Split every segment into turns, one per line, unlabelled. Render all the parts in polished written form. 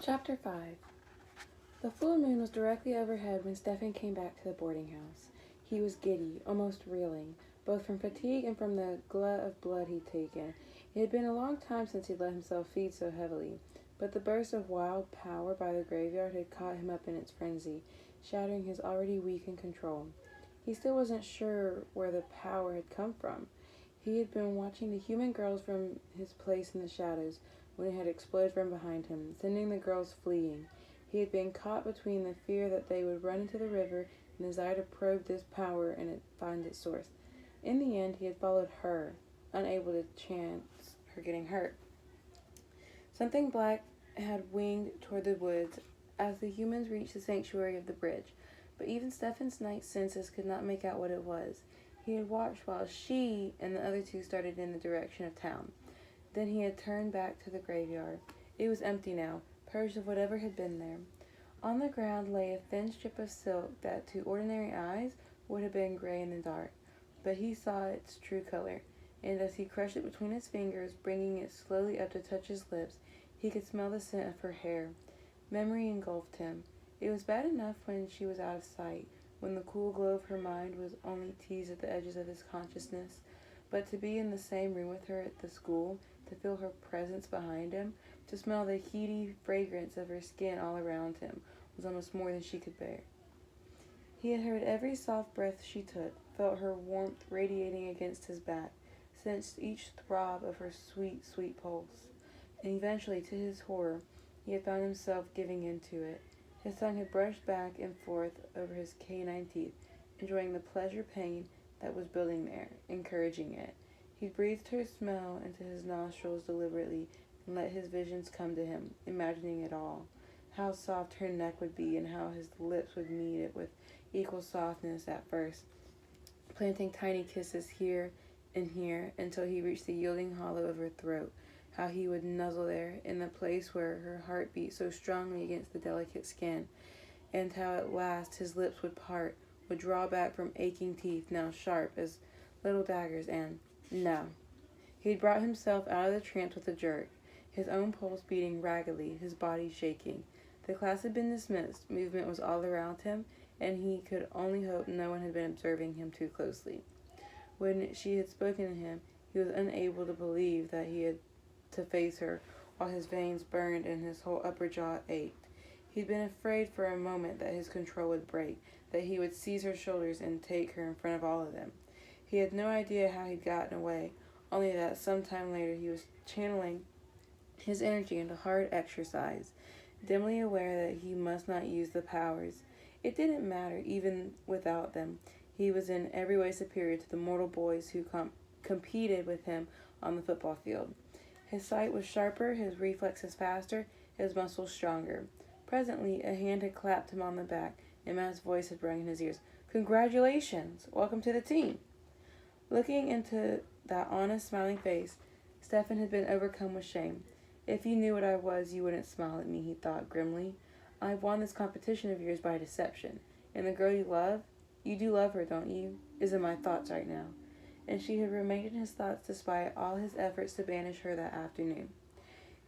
Chapter 5. The full moon was directly overhead when Stefan came back to the boarding house. He was giddy, almost reeling, both from fatigue and from the glut of blood he'd taken. It had been a long time since he'd let himself feed so heavily, but the burst of wild power by the graveyard had caught him up in its frenzy, shattering his already weakened control. He still wasn't sure where the power had come from. He had been watching the human girls from his place in the shadows when it had exploded from behind him, sending the girls fleeing. He had been caught between the fear that they would run into the river and the desire to probe this power and find its source. In the end, he had followed her, unable to chance her getting hurt. Something black had winged toward the woods as the humans reached the sanctuary of the bridge, but even Stefan's night senses could not make out what it was. He had watched while she and the other two started in the direction of town. Then he had turned back to the graveyard. It was empty now, purged of whatever had been there. On the ground lay a thin strip of silk that to ordinary eyes would have been gray in the dark, but he saw its true color, and as he crushed it between his fingers, bringing it slowly up to touch his lips, he could smell the scent of her hair. Memory engulfed him. It was bad enough when she was out of sight, when the cool glow of her mind was only teased at the edges of his consciousness, but to be in the same room with her at the school, to feel her presence behind him, to smell the heady fragrance of her skin all around him, was almost more than she could bear. He had heard every soft breath she took, felt her warmth radiating against his back, sensed each throb of her sweet, sweet pulse. And eventually, to his horror, he had found himself giving in to it. His tongue had brushed back and forth over his canine teeth, enjoying the pleasure-pain that was building there, encouraging it. He breathed her smell into his nostrils deliberately and let his visions come to him, imagining it all. How soft her neck would be and how his lips would meet it with equal softness at first, planting tiny kisses here and here until he reached the yielding hollow of her throat. How he would nuzzle there in the place where her heart beat so strongly against the delicate skin, and how at last his lips would part, would draw back from aching teeth now sharp as little daggers, and no. He had brought himself out of the trance with a jerk, his own pulse beating raggedly, his body shaking. The class had been dismissed, movement was all around him, and he could only hope no one had been observing him too closely. When she had spoken to him, he was unable to believe that he had to face her, while his veins burned and his whole upper jaw ached. He'd been afraid for a moment that his control would break, that he would seize her shoulders and take her in front of all of them. He had no idea how he'd gotten away, only that some time later he was channeling his energy into hard exercise, dimly aware that he must not use the powers. It didn't matter, even without them. He was in every way superior to the mortal boys who competed with him on the football field. His sight was sharper, his reflexes faster, his muscles stronger. Presently, a hand had clapped him on the back, and Matt's voice had rung in his ears. "Congratulations! Welcome to the team!" Looking into that honest, smiling face, Stefan had been overcome with shame. "If you knew what I was, you wouldn't smile at me," he thought grimly. "I've won this competition of yours by deception. And the girl you love, you do love her, don't you, is in my thoughts right now." And she had remained in his thoughts despite all his efforts to banish her that afternoon.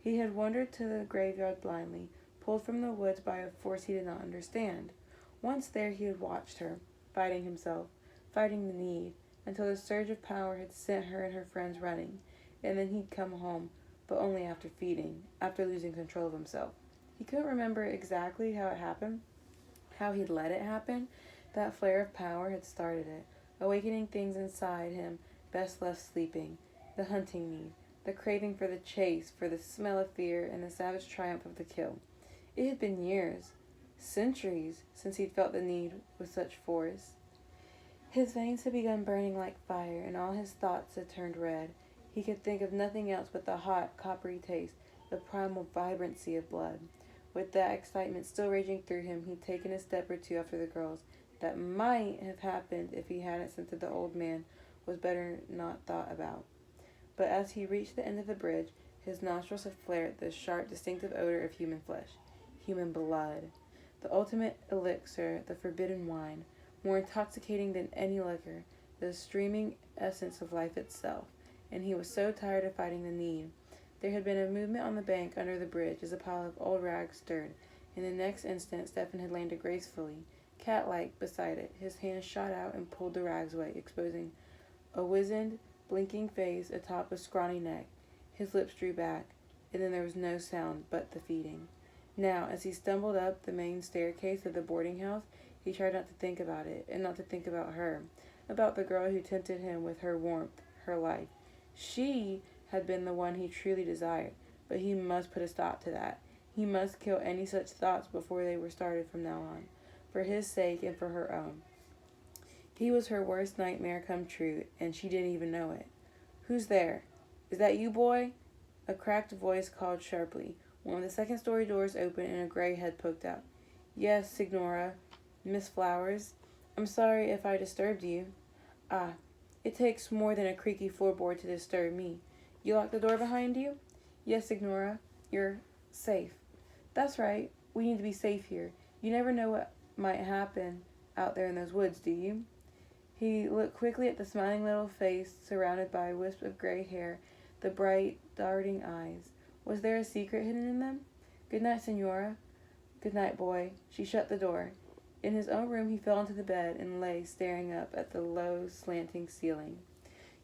He had wandered to the graveyard blindly, pulled from the woods by a force he did not understand. Once there, he had watched her, fighting himself, fighting the need, until the surge of power had sent her and her friends running, and then he'd come home, but only after feeding, after losing control of himself. He couldn't remember exactly how it happened, how he'd let it happen. That flare of power had started it, awakening things inside him best left sleeping, the hunting need, the craving for the chase, for the smell of fear, and the savage triumph of the kill. It had been years, centuries, since he'd felt the need with such force. His veins had begun burning like fire, and all his thoughts had turned red. He could think of nothing else but the hot, coppery taste, the primal vibrancy of blood. With that excitement still raging through him, he'd taken a step or two after the girls. That might have happened if he hadn't scented the old man was better not thought about. But as he reached the end of the bridge, his nostrils had flared the sharp, distinctive odor of human flesh, human blood, the ultimate elixir, the forbidden wine, more intoxicating than any liquor, the streaming essence of life itself. And he was so tired of fighting the need There had been a movement on the bank under the bridge as a pile of old rags stirred. In the next instant, Stefan had landed gracefully, cat-like, beside it. His hands shot out and pulled the rags away, exposing a wizened, blinking face atop a scrawny neck. His lips drew back, and then there was no sound but the feeding. Now, as he stumbled up the main staircase of the boarding house, he tried not to think about it, and not to think about her, about the girl who tempted him with her warmth, her life. She had been the one he truly desired, but he must put a stop to that. He must kill any such thoughts before they were started from now on, for his sake and for her own. He was her worst nightmare come true, and she didn't even know it. "Who's there? Is that you, boy?" A cracked voice called sharply. One of the second-story doors opened and a gray head poked out. "Yes, Signora. Miss Flowers. I'm sorry if I disturbed you." "Ah, it takes more than a creaky floorboard to disturb me. You locked the door behind you?" "Yes, Signora. You're safe." "That's right. We need to be safe here. You never know what might happen out there in those woods, do you?" He looked quickly at the smiling little face surrounded by a wisp of gray hair, the bright, darting eyes. Was there a secret hidden in them? "Good night, Signora." "Good night, boy." She shut the door. In his own room, he fell into the bed and lay staring up at the low, slanting ceiling.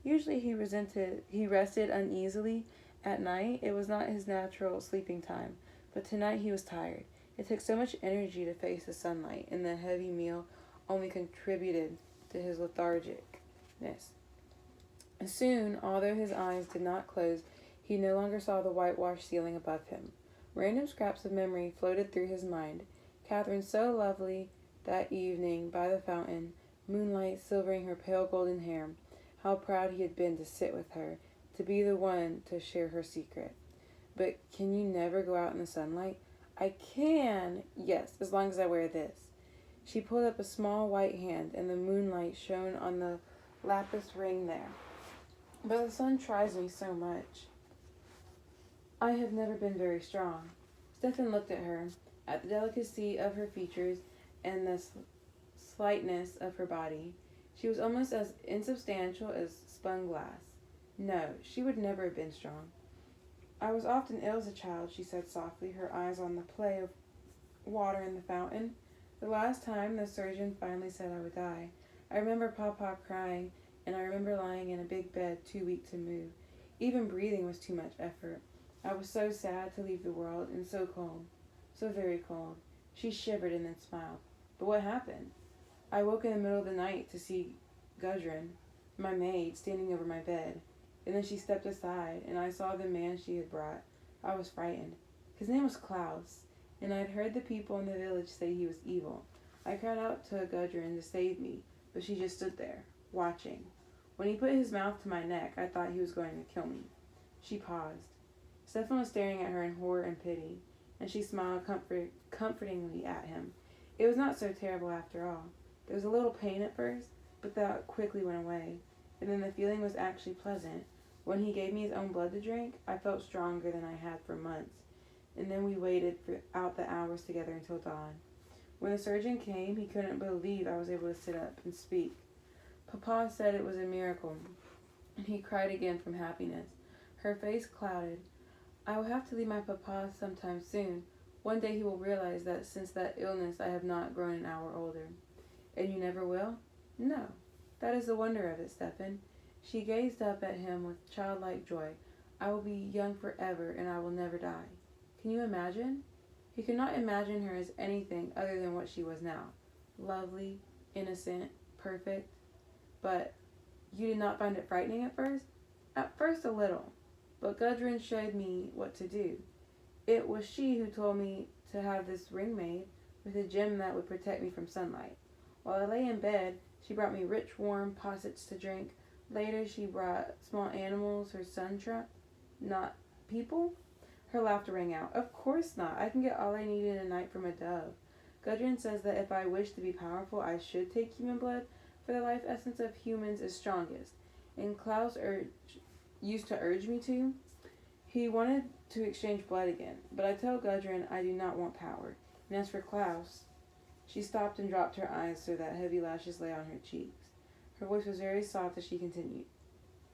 Usually he rested uneasily at night. It was not his natural sleeping time, but tonight he was tired. It took so much energy to face the sunlight, and the heavy meal only contributed to his lethargicness. Soon, although his eyes did not close, he no longer saw the whitewashed ceiling above him. Random scraps of memory floated through his mind. Catherine so lovely that evening by the fountain, moonlight silvering her pale golden hair. How proud he had been to sit with her, to be the one to share her secret. "But can you never go out in the sunlight?" "I can, yes, as long as I wear this." She pulled up a small white hand, and the moonlight shone on the lapis ring there. "But the sun tries me so much. I have never been very strong." Stefan looked at her, at the delicacy of her features and the slightness of her body. She was almost as insubstantial as spun glass. No, she would never have been strong. "I was often ill as a child," she said softly, her eyes on the play of water in the fountain. "The last time the surgeon finally said I would die. I remember Papa crying, and I remember lying in a big bed too weak to move. Even breathing was too much effort. I was so sad to leave the world, and so cold, so very cold." She shivered and then smiled. "But what happened?" "I woke in the middle of the night to see Gudrun, my maid, standing over my bed. And then she stepped aside, and I saw the man she had brought. I was frightened. His name was Klaus, and I had heard the people in the village say he was evil. I cried out to Gudrun to save me, but she just stood there, watching. When he put his mouth to my neck, I thought he was going to kill me." She paused. Stefan was staring at her in horror and pity, and she smiled comfortingly at him. It was not so terrible after all. There was a little pain at first, but that quickly went away, and then the feeling was actually pleasant. When he gave me his own blood to drink, I felt stronger than I had for months, and then we waited out the hours together until dawn. When the surgeon came, he couldn't believe I was able to sit up and speak. Papa said it was a miracle, and he cried again from happiness. Her face clouded. "I will have to leave my papa sometime soon. One day he will realize that since that illness I have not grown an hour older." "And you never will?" "No. That is the wonder of it, Stefan." She gazed up at him with childlike joy. "I will be young forever, and I will never die." Can you imagine? He could not imagine her as anything other than what she was now. Lovely, innocent, perfect. "But you did not find it frightening at first?" "At first a little. But Gudrun showed me what to do. It was she who told me to have this ring made, with a gem that would protect me from sunlight. While I lay in bed, she brought me rich, warm possets to drink. Later, she brought small animals her son trapped. Not people?" Her laughter rang out. "Of course not. I can get all I need in a night from a dove. Gudrun says that if I wish to be powerful, I should take human blood, for the life essence of humans is strongest. And Klaus used to urge me to. He wanted to exchange blood again, but I tell Gudrun I do not want power. And as for Klaus..." She stopped and dropped her eyes so that heavy lashes lay on her cheeks. Her voice was very soft as she continued.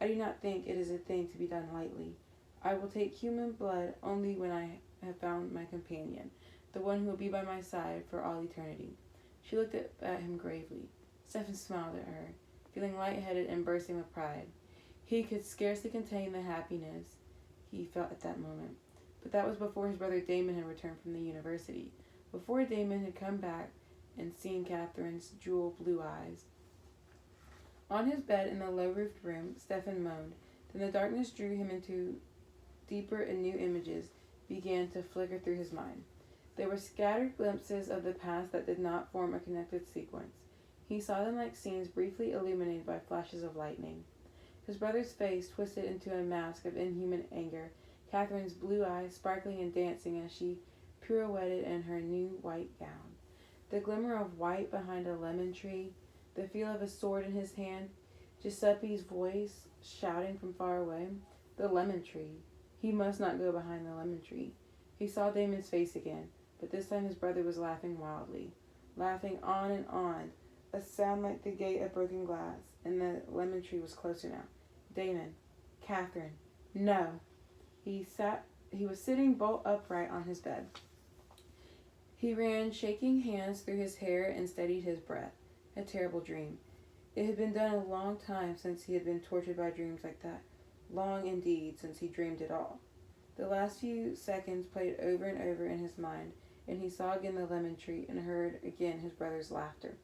"I do not think it is a thing to be done lightly. I will take human blood only when I have found my companion, the one who will be by my side for all eternity. She looked at him gravely. Stefan smiled at her, feeling lightheaded and bursting with pride. He could scarcely contain the happiness he felt at that moment. But that was before his brother Damon had returned from the university, before Damon had come back and seen Catherine's jewel blue eyes. On his bed in the low-roofed room, Stefan moaned. Then the darkness drew him into deeper and new images began to flicker through his mind. There were scattered glimpses of the past that did not form a connected sequence. He saw them like scenes briefly illuminated by flashes of lightning. His brother's face twisted into a mask of inhuman anger, Catherine's blue eyes sparkling and dancing as she pirouetted in her new white gown. The glimmer of white behind a lemon tree, the feel of a sword in his hand, Giuseppe's voice shouting from far away. The lemon tree. He must not go behind the lemon tree. He saw Damon's face again, but this time his brother was laughing wildly, laughing on, a sound like the gate of broken glass, and the lemon tree was closer now. Damon. Catherine. No. He was sitting bolt upright on his bed. He ran shaking hands through his hair and steadied his breath. A terrible dream. It had been done a long time since he had been tortured by dreams like that. Long indeed since he dreamed at all. The last few seconds played over and over in his mind, and he saw again the lemon tree and heard again his brother's laughter.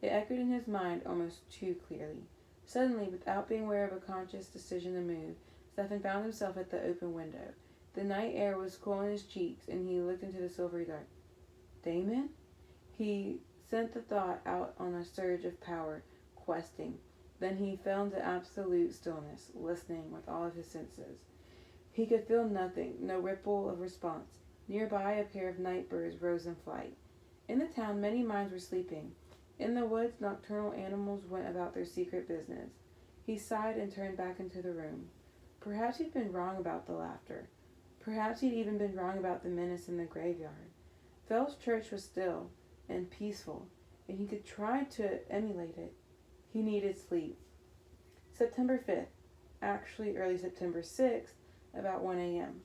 It echoed in his mind almost too clearly. Suddenly, without being aware of a conscious decision to move, Stefan found himself at the open window. The night air was cool in his cheeks, and he looked into the silvery dark. Damon? He sent the thought out on a surge of power, questing. Then he fell into absolute stillness, listening with all of his senses. He could feel nothing, no ripple of response. Nearby, a pair of night birds rose in flight. In the town, many minds were sleeping. In the woods, nocturnal animals went about their secret business. He sighed and turned back into the room. Perhaps he'd been wrong about the laughter. Perhaps he'd even been wrong about the menace in the graveyard. Fell's church was still and peaceful, and he could try to emulate it. He needed sleep. September 5th, actually early September 6th, about 1 a.m.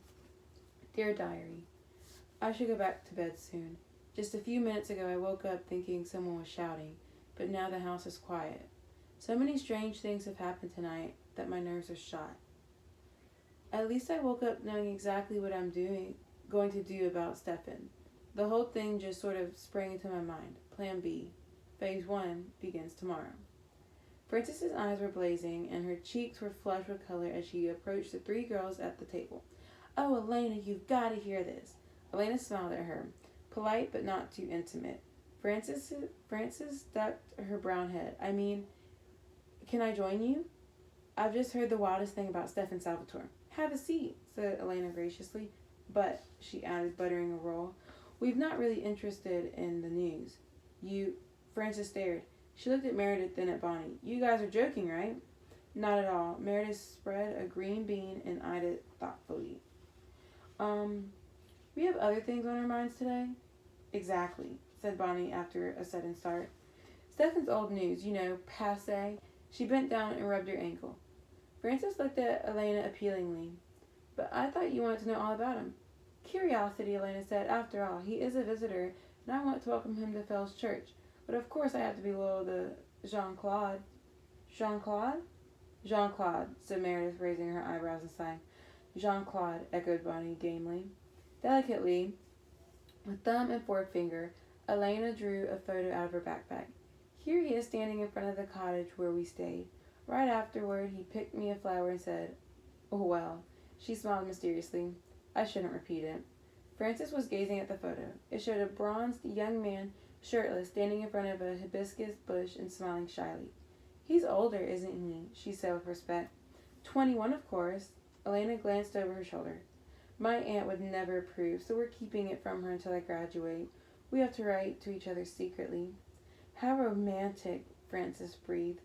Dear Diary, I should go back to bed soon. Just a few minutes ago I woke up thinking someone was shouting, but now the house is quiet. So many strange things have happened tonight that my nerves are shot. At least I woke up knowing exactly what I'm going to do about Stefan. The whole thing just sort of sprang into my mind. Plan B. Phase 1 begins tomorrow. Frances's eyes were blazing, and her cheeks were flushed with color as she approached the three girls at the table. Oh, Elena, you've got to hear this. Elena smiled at her, polite but not too intimate. Frances ducked her brown head. I mean, can I join you? I've just heard the wildest thing about Stefan Salvatore. Have a seat, said Elena graciously. But, she added, buttering a roll, we've not really interested in the news. Frances stared. She looked at Meredith, then at Bonnie. You guys are joking, right? Not at all. Meredith spread a green bean and eyed it thoughtfully. We have other things on our minds today? Exactly, said Bonnie after a sudden start. Stefan's old news, passé. She bent down and rubbed her ankle. Frances looked at Elena appealingly. But I thought you wanted to know all about him. Curiosity, Elena said. After all, he is a visitor, and I want to welcome him to Fell's church. But of course I have to be loyal to Jean-Claude. Jean-Claude? Jean-Claude, said Meredith, raising her eyebrows and sighing. Jean-Claude, echoed Bonnie gamely. Delicately, with thumb and forefinger, Elena drew a photo out of her backpack. Here he is standing in front of the cottage where we stayed. Right afterward, he picked me a flower and said, oh, well. She smiled mysteriously. I shouldn't repeat it. Frances was gazing at the photo. It showed a bronzed young man, shirtless, standing in front of a hibiscus bush and smiling shyly. He's older, isn't he? She said with respect. 21, of course. Elena glanced over her shoulder. My aunt would never approve, so we're keeping it from her until I graduate. We have to write to each other secretly. How romantic, Frances breathed.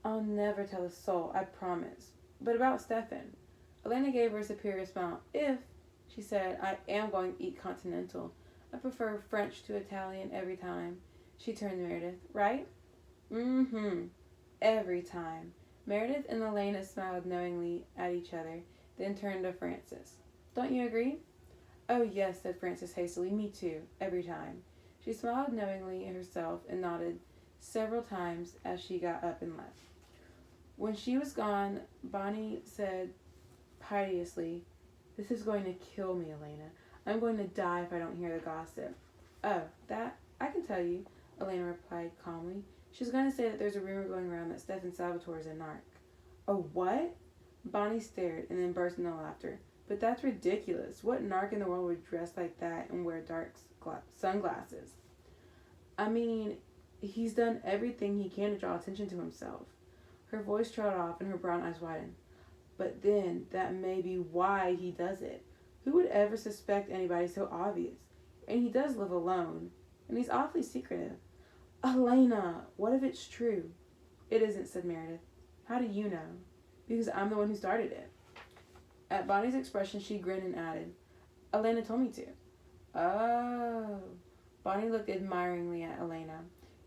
I'll never tell a soul, I promise. But about Stefan. Elena gave her a superior smile. If, she said, I am going to eat continental. I prefer French to Italian every time. She turned to Meredith. Right? Mm-hmm. Every time. Meredith and Elena smiled knowingly at each other. then turned to Frances. Don't you agree? Oh, yes, said Frances hastily. Me too, every time. She smiled knowingly at herself and nodded several times as she got up and left. When she was gone, Bonnie said piteously, This is going to kill me, Elena. I'm going to die if I don't hear the gossip. Oh, that? I can tell you, Elena replied calmly. She was going to say that there's a rumor going around that Stefan Salvatore is a narc. A what? Bonnie stared and then burst into laughter. But that's ridiculous. What narc in the world would dress like that and wear dark sunglasses? I mean, he's done everything he can to draw attention to himself. Her voice trailed off and her brown eyes widened. But then, that may be why he does it. Who would ever suspect anybody so obvious? And he does live alone. And he's awfully secretive. Elena, what if it's true? It isn't, said Meredith. How do you know? Because I'm the one who started it. At Bonnie's expression, she grinned and added, Elena told me to. Oh. Bonnie looked admiringly at Elena.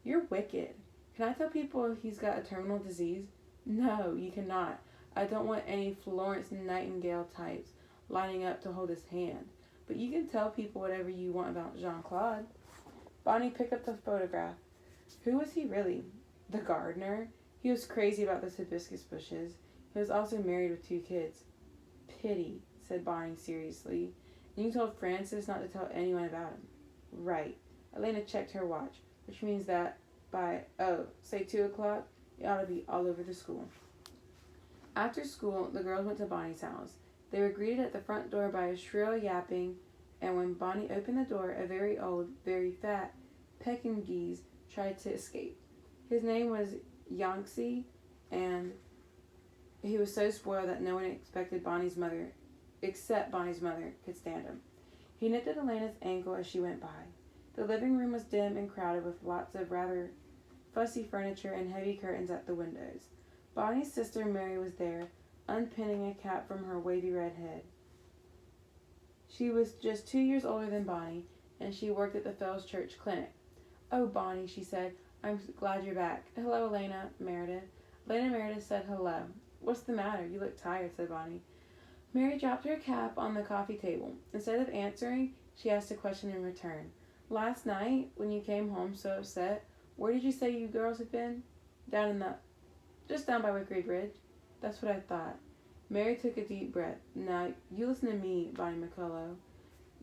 You're wicked. Can I tell people he's got a terminal disease? No, you cannot. I don't want any Florence Nightingale types lining up to hold his hand. But you can tell people whatever you want about Jean-Claude. Bonnie picked up the photograph. Who was he really? The gardener? He was crazy about those hibiscus bushes. He was also married with 2 kids. Pity, said Bonnie seriously. And you told Frances not to tell anyone about him. Right. Elena checked her watch, which means that by, say 2 o'clock, it ought to be all over the school. After school, the girls went to Bonnie's house. They were greeted at the front door by a shrill yapping, and when Bonnie opened the door, a very old, very fat Pekingese tried to escape. His name was Yangtze, and he was so spoiled that no one except Bonnie's mother, could stand him. He nipped at Elena's ankle as she went by. The living room was dim and crowded with lots of rather fussy furniture and heavy curtains at the windows. Bonnie's sister Mary was there, unpinning a cap from her wavy red head. She was just 2 years older than Bonnie, and she worked at the Fells Church Clinic. Oh, Bonnie, she said, I'm glad you're back. Hello, Elena, Meredith. Elena Meredith said hello. What's the matter? You look tired, said Bonnie. Mary dropped her cap on the coffee table. Instead of answering, she asked a question in return. Last night, when you came home so upset, where did you say you girls had been? Just down by Wickery Bridge. That's what I thought. Mary took a deep breath. Now, you listen to me, Bonnie McCullough.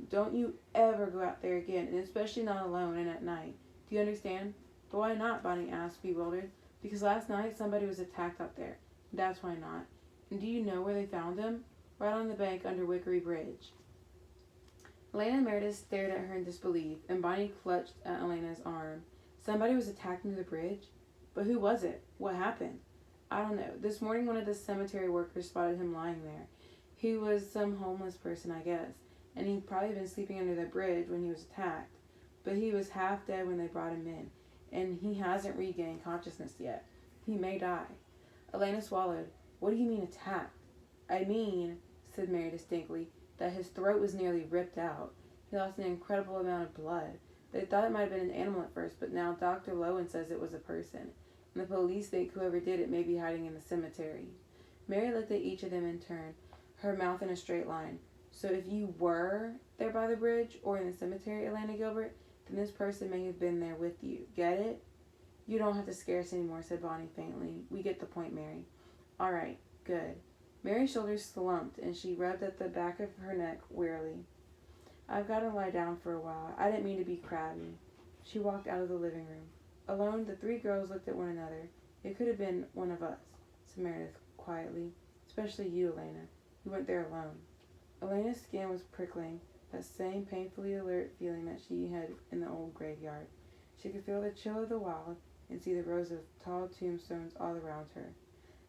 Don't you ever go out there again, and especially not alone and at night. Do you understand? But why not? Bonnie asked, bewildered. Because last night somebody was attacked out there. That's why not. And do you know where they found him? Right on the bank under Wickery Bridge. Elena and Meredith stared at her in disbelief, and Bonnie clutched at Elena's arm. Somebody was attacked near the bridge? But who was it? What happened? I don't know. This morning one of the cemetery workers spotted him lying there. He was some homeless person, I guess, and he'd probably been sleeping under the bridge when he was attacked. But he was half dead when they brought him in, and he hasn't regained consciousness yet. He may die. Elena swallowed. What do you mean attacked? I mean, said Mary distinctly, that his throat was nearly ripped out. He lost an incredible amount of blood. They thought it might have been an animal at first, but now Dr. Lowen says it was a person. And the police think whoever did it may be hiding in the cemetery. Mary looked at each of them in turn, her mouth in a straight line. So if you were there by the bridge or in the cemetery, Elena Gilbert, then this person may have been there with you. Get it? You don't have to scare us anymore, said Bonnie faintly. We get the point, Mary. All right, good. Mary's shoulders slumped, and she rubbed at the back of her neck wearily. I've got to lie down for a while. I didn't mean to be crabby. She walked out of the living room. Alone, the 3 girls looked at one another. It could have been one of us, said Meredith quietly. Especially you, Elena. You went there alone. Elena's skin was prickling, that same painfully alert feeling that she had in the old graveyard. She could feel the chill of the wild and see the rows of tall tombstones all around her.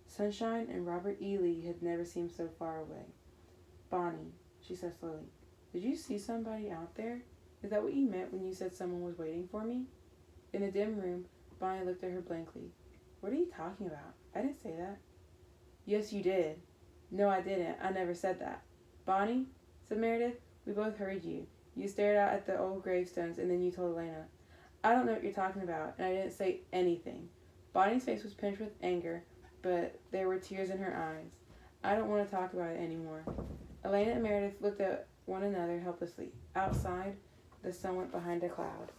Sunshine and Robert E. Lee had never seemed so far away. Bonnie, she said slowly, did you see somebody out there? Is that what you meant when you said someone was waiting for me? In the dim room, Bonnie looked at her blankly. What are you talking about? I didn't say that. Yes, you did. No, I didn't. I never said that. Bonnie, said Meredith, we both heard you. You stared out at the old gravestones, and then you told Elena. I don't know what you're talking about, and I didn't say anything. Bonnie's face was pinched with anger, but there were tears in her eyes. I don't want to talk about it anymore. Elena and Meredith looked at one another helplessly. Outside, the sun went behind a cloud.